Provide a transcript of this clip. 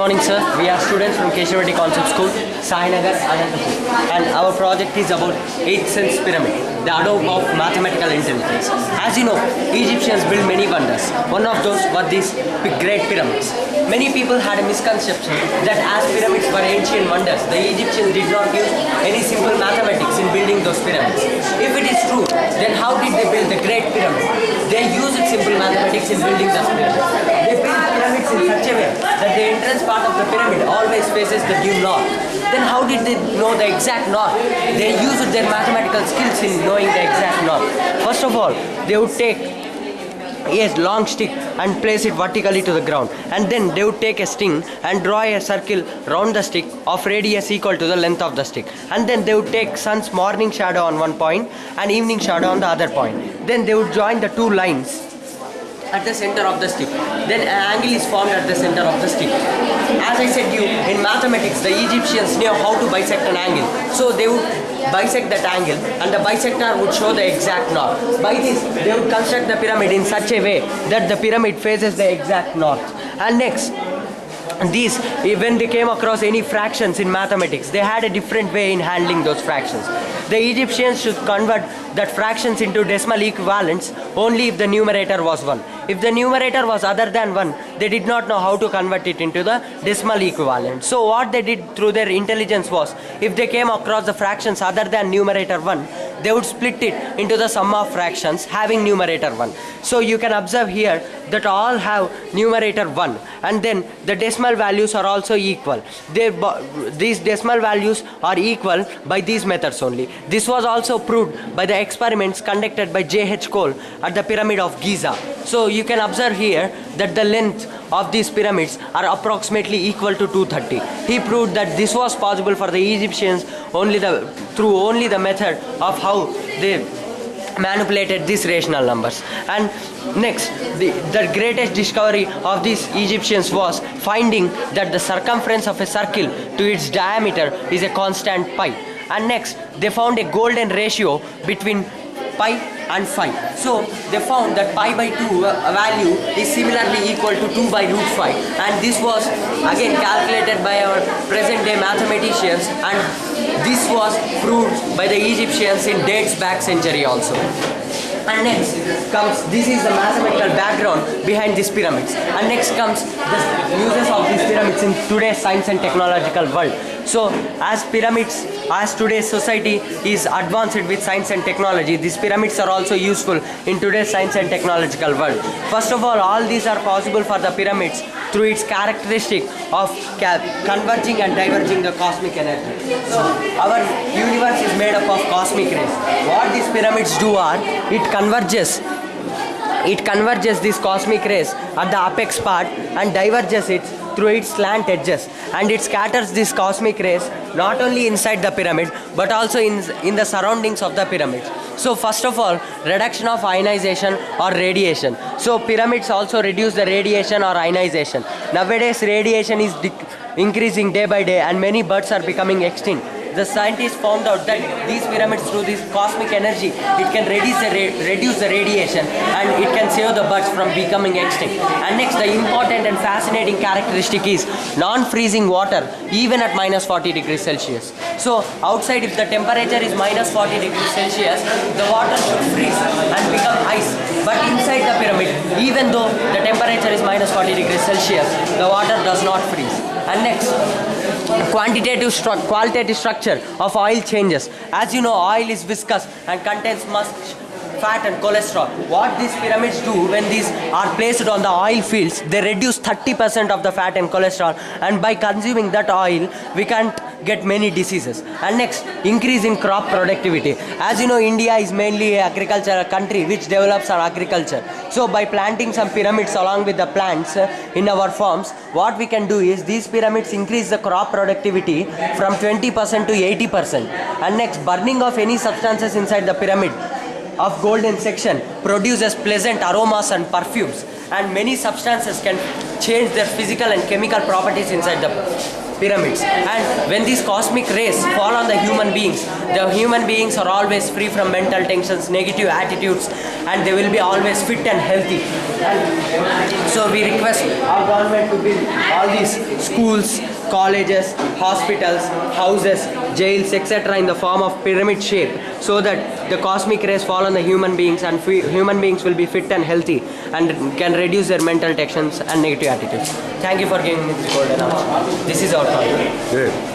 morning, sir. We are students from Keshavati Concept School, Sahinagar, Anantapur. And our project is about 8th sense pyramid, the adobe of mathematical intelligence. As you know, Egyptians built many wonders. One of those were these great pyramids. Many people had a misconception that as pyramids were ancient wonders, the Egyptians did not use any simple mathematics in building those pyramids. If it is true, then how did they build the great pyramid? They used simple mathematics in building those pyramids. They built pyramids in such a way that the entrance part of the pyramid always faces the due north. Then how did they know the exact north? They used their mathematical skills in knowing the exact north. First of all, they would take a long stick and place it vertically to the ground, and then they would take a string and draw a circle round the stick of radius equal to the length of the stick, and then they would take sun's morning shadow on one point and evening shadow on the other point. Then they would join the two lines at the center of the stick. Then an angle is formed at the center of the stick. As I said to you, in mathematics the Egyptians knew how to bisect an angle, so they would bisect that angle and the bisector would show the exact north. By this they would construct the pyramid in such a way that the pyramid faces the exact north. And next, these, when they came across any fractions in mathematics, they had a different way in handling those fractions. The Egyptians should convert that fractions into decimal equivalents only if the numerator was 1. If the numerator was other than 1, they did not know how to convert it into the decimal equivalent. So what they did through their intelligence was, if they came across the fractions other than numerator 1, they would split it into the sum of fractions having numerator 1. So you can observe here that all have numerator 1, and then the decimal values are also equal. These decimal values are equal by these methods only. This was also proved by the experiments conducted by J.H. Cole at the Pyramid of Giza. So you can observe here that the length of these pyramids are approximately equal to 230. He proved that this was possible for the Egyptians through only the method of how they manipulated these rational numbers. And next, the greatest discovery of these Egyptians was finding that the circumference of a circle to its diameter is a constant pi. And next, they found a golden ratio between pi and phi. So they found that pi by 2 value is similarly equal to 2 by root phi, and this was again calculated by our present day mathematicians, and this was proved by the Egyptians in dates back century also. And next comes, this is the mathematical background behind these pyramids. And next comes the uses of these pyramids in today's science and technological world. So as today's society is advanced with science and technology, these pyramids are also useful in today's science and technological world. First of all these are possible for the pyramids through its characteristic of converging and diverging the cosmic energy. So our universe is made up of cosmic rays. What these pyramids do are, it converges these cosmic rays at the apex part and diverges it through its slant edges, and it scatters these cosmic rays not only inside the pyramid but also in the surroundings of the pyramid. So first of all, reduction of ionization or radiation. So pyramids also reduce the radiation or ionization. Nowadays radiation is increasing day by day and many birds are becoming extinct. The scientists found out that these pyramids, through this cosmic energy, it can reduce the radiation and it can save the birds from becoming extinct. And next, the important and fascinating characteristic is non-freezing water even at minus 40 degrees Celsius. So outside, if the temperature is minus 40 degrees Celsius, the water should freeze and become ice. But inside the pyramid, even though the temperature is minus 40 degrees Celsius, the water does not freeze. And next, qualitative structure of oil changes. As you know, oil is viscous and contains much fat and cholesterol. What these pyramids do when these are placed on the oil fields, they reduce 30% of the fat and cholesterol, and by consuming that oil we can't get many diseases. And next, increase in crop productivity. As you know, India is mainly an agricultural country which develops our agriculture. So by planting some pyramids along with the plants in our farms, what we can do is these pyramids increase the crop productivity from 20% to 80%. And next, burning of any substances inside the pyramid of golden section produces pleasant aromas and perfumes, and many substances can change their physical and chemical properties inside the pyramids. And when these cosmic rays fall on the human beings are always free from mental tensions, negative attitudes, and they will be always fit and healthy. And so we request our government to build all these schools, colleges, hospitals, houses, jails, etc. in the form of pyramid shape, so that the cosmic rays fall on the human beings and human beings will be fit and healthy and can reduce their mental tensions and negative attitudes. Thank you for giving me this golden hour. This is our project. Good.